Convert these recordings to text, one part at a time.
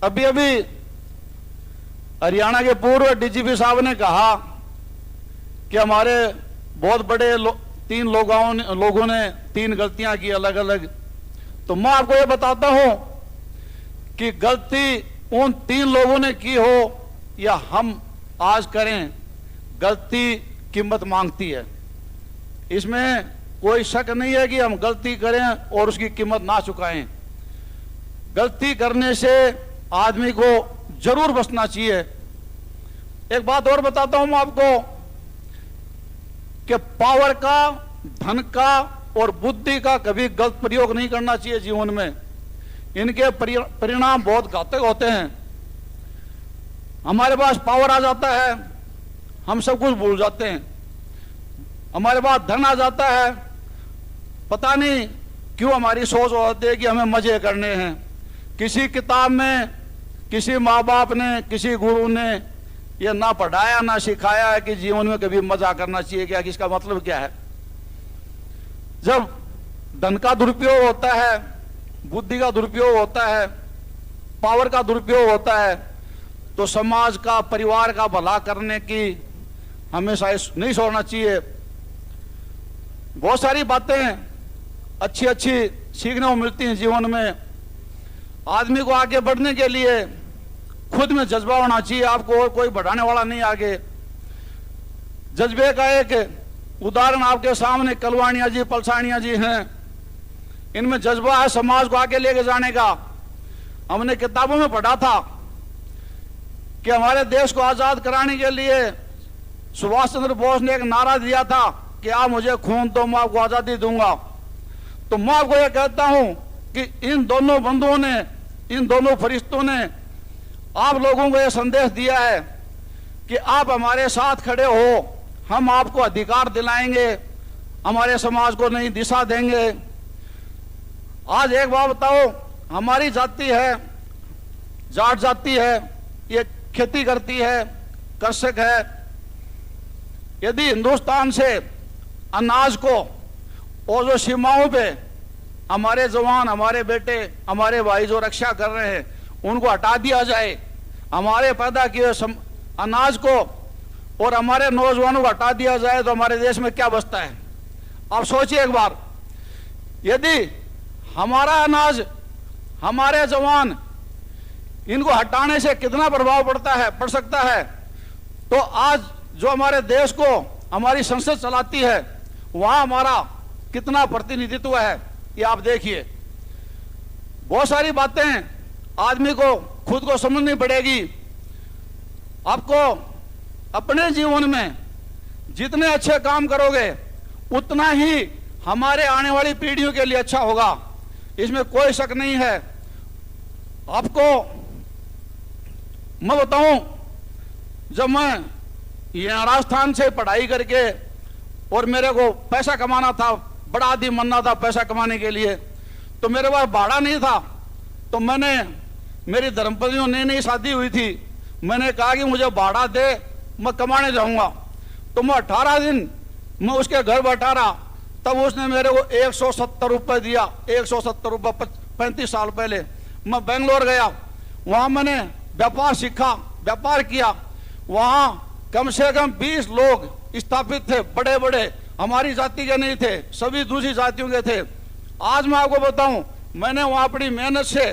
अभी अभी हरियाणा के पूर्व डीजीपी साहब ने कहा कि हमारे बहुत बड़े तीन लोगों ने 3 गलतियां की अलग अलग। तो मैं आपको ये बताता हूं कि गलती उन 3 लोगों ने की हो या हम आज करें, गलती कीमत मांगती है। इसमें कोई शक नहीं है कि हम गलती करें और उसकी कीमत ना चुकाएं। गलती करने से आदमी को जरूर बचना चाहिए। एक बात और बताता हूं मैं आपको कि पावर का, धन का और बुद्धि का कभी गलत प्रयोग नहीं करना चाहिए जीवन में। इनके परिणाम बहुत घातक होते हैं। हमारे पास पावर आ जाता है, हम सब कुछ भूल जाते हैं। हमारे पास धन आ जाता है, पता नहीं क्यों हमारी सोच होती है कि हमें मजे करने हैं। किसी किताब में, किसी माँ बाप ने, किसी गुरु ने यह ना पढ़ाया ना सिखाया है कि जीवन में कभी मजा करना चाहिए। क्या कि इसका मतलब क्या है? जब धन का दुरुपयोग होता है, बुद्धि का दुरुपयोग होता है, पावर का दुरुपयोग होता है, तो समाज का, परिवार का भला करने की हमेशा नहीं छोड़ना चाहिए। बहुत सारी बातें अच्छी अच्छी सीखने को मिलती हैं जीवन में। आदमी को आगे बढ़ने के लिए खुद में जज्बा होना चाहिए, आपको और कोई बढ़ाने वाला नहीं आगे। जज्बे का एक उदाहरण आपके सामने कलवाणिया जी, पलसानिया जी हैं। इनमें जज्बा है समाज को आगे लेके जाने का। हमने किताबों में पढ़ा था कि हमारे देश को आजाद कराने के लिए सुभाष चंद्र बोस ने एक नारा दिया था कि आप मुझे खून दो, मैं आपको आजादी दूंगा। तो मैं आपको यह कहता हूं कि इन दोनों बंधुओं ने, इन दोनों फरिश्तों ने आप लोगों को यह संदेश दिया है कि आप हमारे साथ खड़े हो, हम आपको अधिकार दिलाएंगे, हमारे समाज को नई दिशा देंगे। आज एक बात बताओ, हमारी जाति है, जाट जाति है, ये खेती करती है, कृषक है। यदि हिंदुस्तान से अनाज को और जो सीमाओं पे हमारे जवान, हमारे बेटे, हमारे भाई जो रक्षा कर रहे हैं, उनको हटा दिया जाए, हमारे पैदा किए अनाज को और हमारे नौजवानों को हटा दिया जाए, तो हमारे देश में क्या बचता है? आप सोचिए एक बार। यदि हमारा अनाज, हमारे जवान, इनको हटाने से कितना प्रभाव पड़ सकता है, तो आज जो हमारे देश को हमारी संसद चलाती है, वहां हमारा कितना प्रतिनिधित्व है, ये आप देखिए। बहुत सारी बातें आदमी को खुद को समझनी पड़ेगी। आपको अपने जीवन में जितने अच्छे काम करोगे, उतना ही हमारे आने वाली पीढ़ियों के लिए अच्छा होगा, इसमें कोई शक नहीं है। आपको मैं बताऊं, जब मैं यहाँ राजस्थान से पढ़ाई करके और मेरे को पैसा कमाना था, बड़ा आदमी बनना था पैसा कमाने के लिए, तो मेरे पास भाड़ा नहीं था। तो मैंने, मेरी धर्मपत्नी नई नई शादी हुई थी, मैंने कहा कि मुझे भाड़ा दे, मैं कमाने जाऊंगा। तो मैं 18 दिन मैं उसके घर बैठा रहा, तब उसने मेरे को 170 रुपये दिया। 170 रुपये 35 साल पहले। मैं बेंगलोर गया, वहां मैंने व्यापार सीखा, व्यापार किया। वहां कम से कम 20 लोग स्थापित थे, बड़े बड़े, हमारी जाति के नहीं थे, सभी दूसरी जातियों के थे। आज मैं आपको बताऊं, मैंने वहां अपनी मेहनत से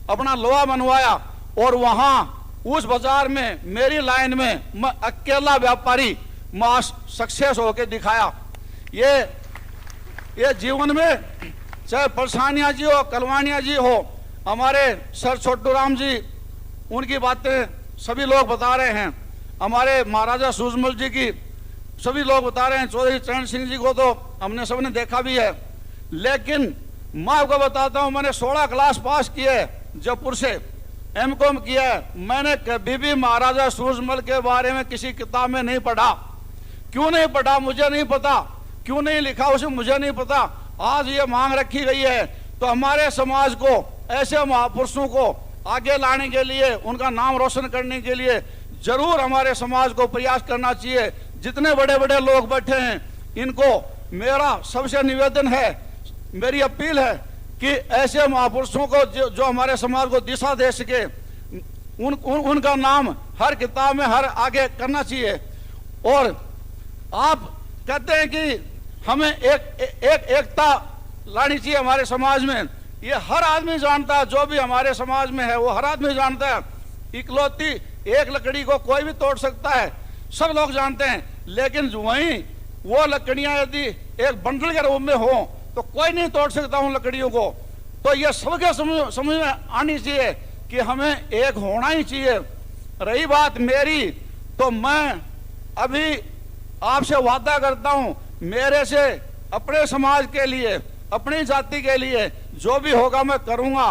अपना लोहा बनवाया और वहां उस बाजार में, मेरी लाइन में, मैं अकेला व्यापारी, मैं सक्सेस होके दिखाया। ये जीवन में चाहे पलसानिया जी हो, कलवानिया जी हो, हमारे सर छोटू राम जी, उनकी बातें सभी लोग बता रहे हैं, हमारे महाराजा सूरजमल जी की सभी लोग बता रहे हैं, चौधरी चरण सिंह जी को तो हमने सबने देखा भी है। लेकिन मैं आपको बताता हूं, मैंने 16 क्लास पास किए, जयपुर से एमकॉम किया है। मैंने कभी भी महाराजा सूरजमल के बारे में किसी किताब में नहीं पढ़ा। क्यों नहीं पढ़ा मुझे नहीं पता, क्यों नहीं लिखा उसे मुझे नहीं पता। आज ये मांग रखी गई है, तो हमारे समाज को ऐसे महापुरुषों को आगे लाने के लिए, उनका नाम रोशन करने के लिए जरूर हमारे समाज को प्रयास करना चाहिए। जितने बड़े बड़े लोग बैठे हैं, इनको मेरा सबसे निवेदन है, मेरी अपील है कि ऐसे महापुरुषों को जो हमारे समाज को दिशा दे सके, उनका नाम हर किताब में हर आगे करना चाहिए। और आप कहते हैं कि हमें एकता लानी चाहिए हमारे समाज में। ये हर आदमी जानता है, जो भी हमारे समाज में है वो हर आदमी जानता है। इकलौती एक लकड़ी को कोई भी तोड़ सकता है, सब लोग जानते हैं। लेकिन वहीं वो लकड़ियां यदि एक बंडल के रूप में हो तो कोई नहीं तोड़ सकता उन लकड़ियों को। तो ये सबके समझ में आनी चाहिए कि हमें एक होना ही चाहिए। रही बात मेरी, तो मैं अभी आपसे वादा करता हूं, मेरे से अपने समाज के लिए, अपनी जाति के लिए जो भी होगा मैं करूंगा।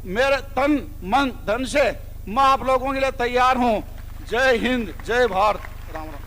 मेरे तन मन धन से मैं आप लोगों के लिए तैयार हूं। जय हिंद, जय भारत, राम राम।